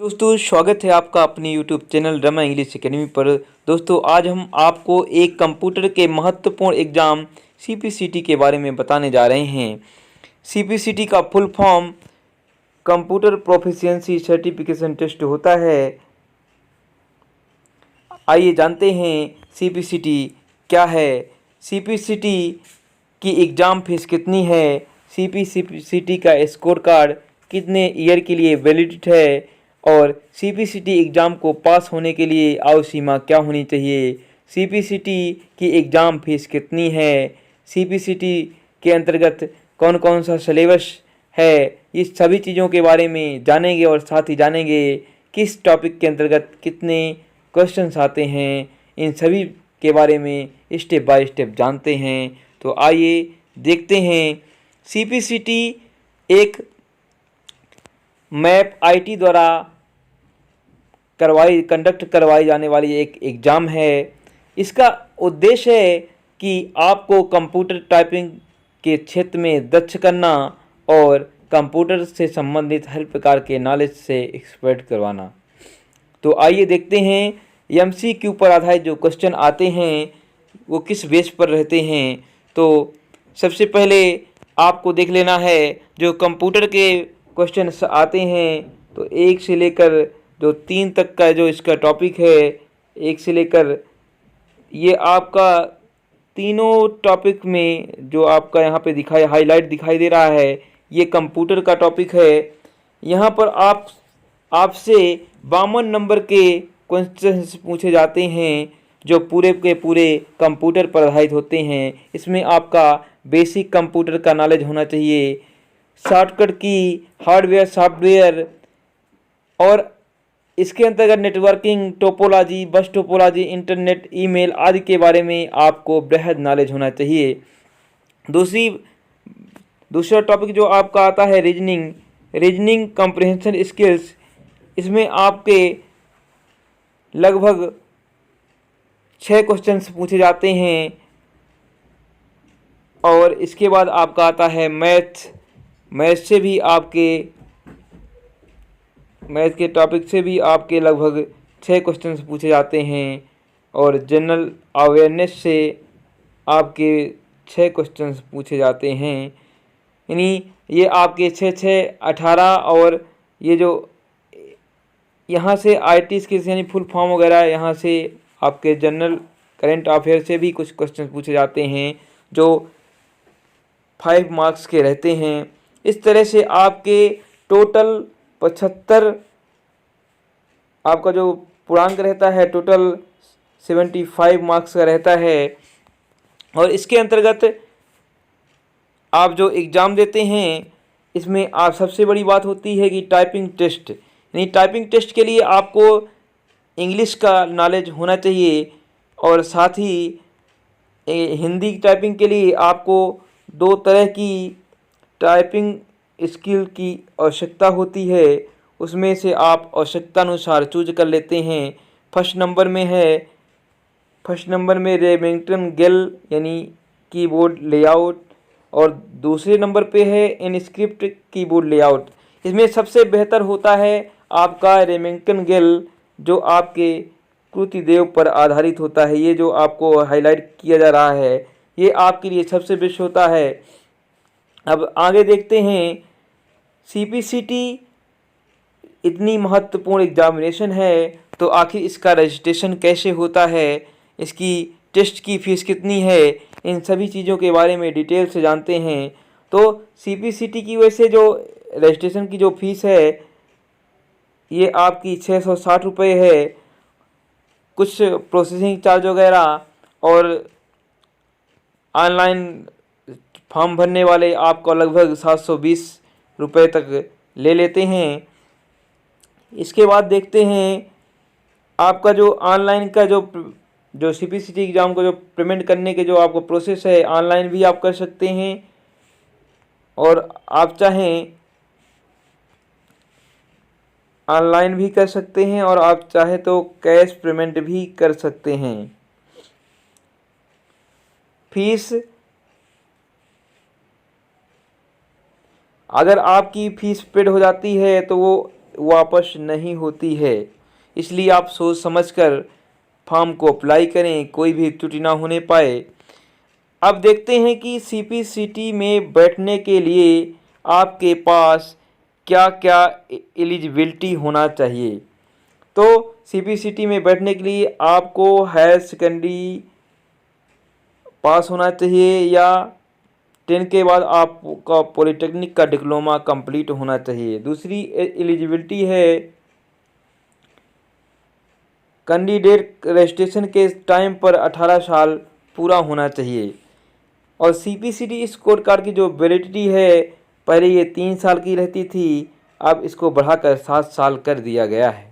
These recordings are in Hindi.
दोस्तों स्वागत है आपका अपने YouTube channel Rama English academy पर। दोस्तों आज हम आपको एक कंप्यूटर के महत्वपूर्ण एग्ज़ाम CPCT के बारे में बताने जा रहे हैं। CPCT का full form computer proficiency certification test होता है। आइए जानते हैं CPCT क्या है, CPCT की एग्ज़ाम फीस कितनी है, CPCT का स्कोर कार्ड कितने ईयर के लिए वैलिड है और CPCT एग्ज़ाम को पास होने के लिए आयु सीमा क्या होनी चाहिए, CPCT की एग्ज़ाम फीस कितनी है, CPCT के अंतर्गत कौन कौन सा सिलेबस है, इस सभी चीज़ों के बारे में जानेंगे और साथ ही जानेंगे किस टॉपिक के अंतर्गत कितने क्वेश्चंस आते हैं। इन सभी के बारे में स्टेप बाय स्टेप जानते हैं। तो आइए देखते हैं। CPCT एक मैप IT द्वारा कंडक्ट करवाई जाने वाली एक एग्ज़ाम है। इसका उद्देश्य है कि आपको कंप्यूटर टाइपिंग के क्षेत्र में दक्ष करना और कंप्यूटर से संबंधित हर प्रकार के नॉलेज से एक्सपर्ट करवाना। तो आइए देखते हैं MCQ पर आधारित जो क्वेश्चन आते हैं वो किस बेस पर रहते हैं। तो सबसे पहले आपको देख लेना है जो कंप्यूटर के क्वेश्चन आते हैं। तो 1 से लेकर जो 3 तक का जो इसका टॉपिक है, 1 से लेकर ये आपका तीनों टॉपिक में जो आपका यहाँ पे हाईलाइट दिखाई दे रहा है, ये कंप्यूटर का टॉपिक है। यहाँ पर आपसे 52 नंबर के क्वेश्चंस पूछे जाते हैं जो पूरे के पूरे कंप्यूटर पर आधारित होते हैं। इसमें आपका बेसिक कंप्यूटर का नॉलेज होना चाहिए, शॉर्टकट की, हार्डवेयर सॉफ्टवेयर और इसके अंतर्गत नेटवर्किंग, टोपोलॉजी, बस टोपोलॉजी, इंटरनेट, ईमेल आदि के बारे में आपको बेहद नॉलेज होना चाहिए। दूसरा टॉपिक जो आपका आता है रीजनिंग कॉम्प्रिहेंशन स्किल्स। इसमें आपके लगभग 6 क्वेश्चंस पूछे जाते हैं। और इसके बाद आपका आता है मैथ के टॉपिक से भी आपके लगभग 6 क्वेश्चंस पूछे जाते हैं। और जनरल अवेयरनेस से आपके 6 क्वेश्चंस पूछे जाते हैं। यानी ये आपके 6-6-18 और ये जो यहाँ से ITs के यानी फुल फॉर्म वगैरह, यहाँ से आपके जनरल करंट अफेयर से भी कुछ क्वेश्चन पूछे जाते हैं जो 5 मार्क्स के रहते हैं। इस तरह से आपके टोटल 75 आपका जो पूर्णांक रहता है, टोटल 75 मार्क्स का रहता है। और इसके अंतर्गत आप जो एग्ज़ाम देते हैं इसमें आप सबसे बड़ी बात होती है कि टाइपिंग टेस्ट, यानी टाइपिंग टेस्ट के लिए आपको इंग्लिश का नॉलेज होना चाहिए और साथ ही हिंदी टाइपिंग के लिए आपको 2 तरह की टाइपिंग स्किल की आवश्यकता होती है। उसमें से आप आवश्यकता अनुसार चूज कर लेते हैं। फर्स्ट नंबर में रेमिंगटन गेल यानी कीबोर्ड लेआउट और दूसरे नंबर पे है इनस्क्रिप्ट कीबोर्ड लेआउट। इसमें सबसे बेहतर होता है आपका रेमिंगटन गेल जो आपके कृतिदेव पर आधारित होता है। ये जो आपको हाईलाइट किया जा रहा है ये आपके लिए सबसे बेस्ट होता है। अब आगे देखते हैं CPCT इतनी महत्वपूर्ण एग्जामिनेशन है तो आखिर इसका रजिस्ट्रेशन कैसे होता है, इसकी टेस्ट की फ़ीस कितनी है, इन सभी चीज़ों के बारे में डिटेल से जानते हैं। तो CPCT की वजह से जो रजिस्ट्रेशन की जो फ़ीस है ये आपकी 660 रुपये है। कुछ प्रोसेसिंग चार्ज वगैरह और ऑनलाइन फॉर्म भरने वाले आपको लगभग 720 रुपये तक ले लेते हैं। इसके बाद देखते हैं आपका जो ऑनलाइन का जो CPCT एग्ज़ाम को जो पेमेंट करने के जो आपको प्रोसेस है, ऑनलाइन भी आप कर सकते हैं और आप चाहें ऑनलाइन भी कर सकते हैं और आप चाहे तो कैश पेमेंट भी कर सकते हैं। फीस, अगर आपकी फ़ीस पेड हो जाती है तो वो वापस नहीं होती है, इसलिए आप सोच समझकर फॉर्म को अप्लाई करें, कोई भी त्रुटि ना होने पाए। अब देखते हैं कि सीपीसीटी में बैठने के लिए आपके पास क्या क्या एलिजिबिलिटी होना चाहिए। तो सीपीसीटी में बैठने के लिए आपको हायर सेकेंडरी पास होना चाहिए या 10 के बाद आपका पॉलिटेक्निक का डिप्लोमा कंप्लीट होना चाहिए। दूसरी एलिजिबिलिटी है कैंडिडेट रजिस्ट्रेशन के टाइम पर 18 साल पूरा होना चाहिए। और सीपीसीटी स्कोर कार्ड की जो वैलिडिटी है, पहले ये 3 साल की रहती थी, अब इसको बढ़ाकर 7 साल कर दिया गया है।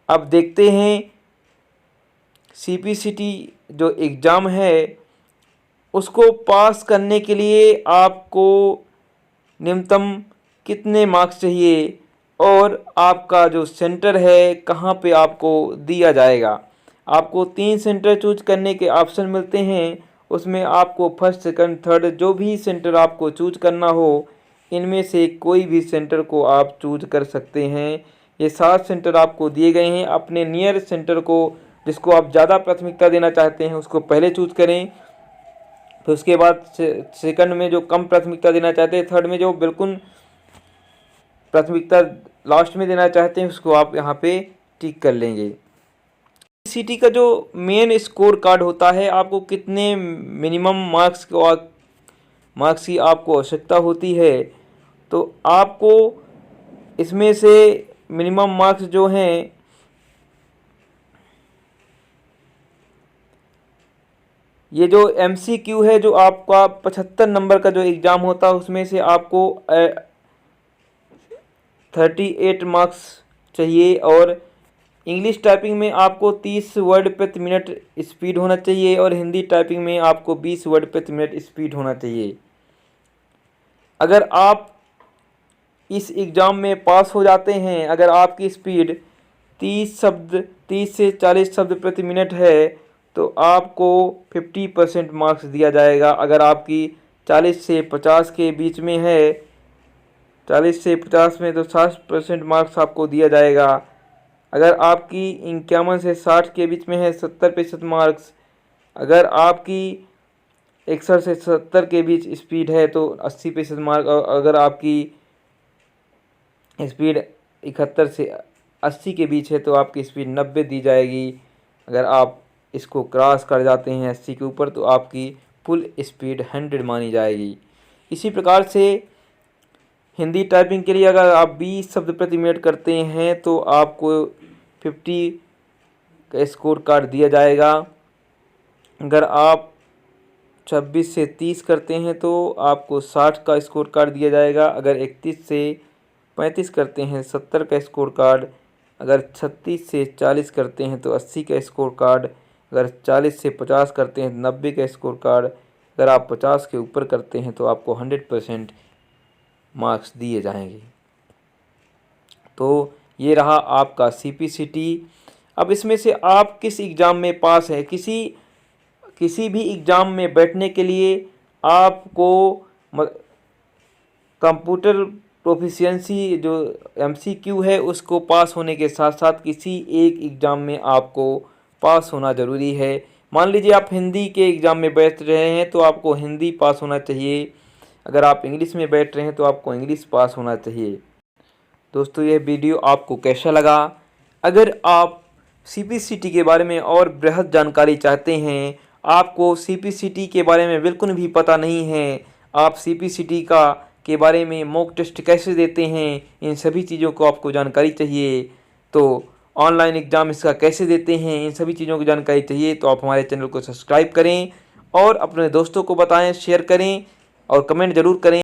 अब देखते हैं सीपीसीटी जो एग्ज़ाम है उसको पास करने के लिए आपको न्यूनतम कितने मार्क्स चाहिए और आपका जो सेंटर है कहाँ पे आपको दिया जाएगा। आपको 3 सेंटर चूज करने के ऑप्शन मिलते हैं, उसमें आपको फर्स्ट सेकंड थर्ड जो भी सेंटर आपको चूज करना हो इनमें से कोई भी सेंटर को आप चूज कर सकते हैं। ये 7 सेंटर आपको दिए गए हैं। अपने नियर सेंटर को, जिसको आप ज़्यादा प्राथमिकता देना चाहते हैं, उसको पहले चूज करें। फिर उसके बाद सेकंड में जो कम प्राथमिकता देना चाहते हैं, थर्ड में जो बिल्कुल प्राथमिकता लास्ट में देना चाहते हैं, उसको आप यहाँ पे टिक कर लेंगे। सीटी का जो मेन स्कोर कार्ड होता है, आपको कितने मिनिमम मार्क्स की आपको आवश्यकता होती है, तो आपको इसमें से मिनिमम मार्क्स जो हैं ये जो एमसीक्यू है, जो आपका 75 नंबर का जो एग्ज़ाम होता है उसमें से आपको 38 मार्क्स चाहिए। और इंग्लिश टाइपिंग में आपको 30 वर्ड प्रति मिनट स्पीड होना चाहिए और हिंदी टाइपिंग में आपको 20 वर्ड प्रति मिनट स्पीड होना चाहिए। अगर आप इस एग्ज़ाम में पास हो जाते हैं, अगर आपकी स्पीड 30 से 40 शब्द प्रति मिनट है, तो आपको 50% मार्क्स दिया जाएगा। अगर आपकी 40 से 50 के बीच में है, 40 से 50 में, तो 60% मार्क्स आपको दिया जाएगा। अगर आपकी 51 से 60 के बीच में है, 70% मार्क्स। अगर आपकी 61 से 70 के बीच स्पीड है तो 80% मार्क। अगर आपकी स्पीड 71 से 80 के बीच है तो आपकी स्पीड 90 दी जाएगी। अगर आप इसको क्रॉस कर जाते हैं 80 के ऊपर तो आपकी फुल स्पीड 100 मानी जाएगी। इसी प्रकार से हिंदी टाइपिंग के लिए अगर आप 20 शब्द प्रति मिनट करते हैं तो आपको 50 का स्कोर कार्ड दिया जाएगा। अगर आप 26 से 30 करते हैं तो आपको 60 का स्कोर कार्ड दिया जाएगा। अगर 31 से 35 करते हैं 70 का स्कोर कार्ड। अगर 36 से 40 करते हैं तो 80 का स्कोर कार्ड। अगर 40 से 50 करते हैं तो 90 का स्कोर कार्ड। अगर आप 50 के ऊपर करते हैं तो आपको 100% मार्क्स दिए जाएंगे। तो ये रहा आपका सीपीसीटी। अब इसमें से आप किस एग्ज़ाम में पास हैं। किसी भी एग्ज़ाम में बैठने के लिए आपको कंप्यूटर प्रोफिशिएंसी जो एमसीक्यू है उसको पास होने के साथ साथ किसी एक एग्ज़ाम में आपको पास होना ज़रूरी है। मान लीजिए आप हिंदी के एग्ज़ाम में बैठ रहे हैं तो आपको हिंदी पास होना चाहिए। अगर आप इंग्लिश में बैठ रहे हैं तो आपको इंग्लिश पास होना चाहिए। दोस्तों, यह वीडियो आपको कैसा लगा? अगर आप सीपीसीटी के बारे में और बृहद जानकारी चाहते हैं, आपको सीपीसीटी के बारे में बिल्कुल भी पता नहीं है, आप सीपीसीटी के बारे में मॉक टेस्ट कैसे देते हैं, इन सभी चीज़ों को आपको जानकारी चाहिए, तो ऑनलाइन एग्ज़ाम इसका कैसे देते हैं, इन सभी चीज़ों की जानकारी चाहिए, तो आप हमारे चैनल को सब्सक्राइब करें और अपने दोस्तों को बताएं, शेयर करें और कमेंट ज़रूर करें।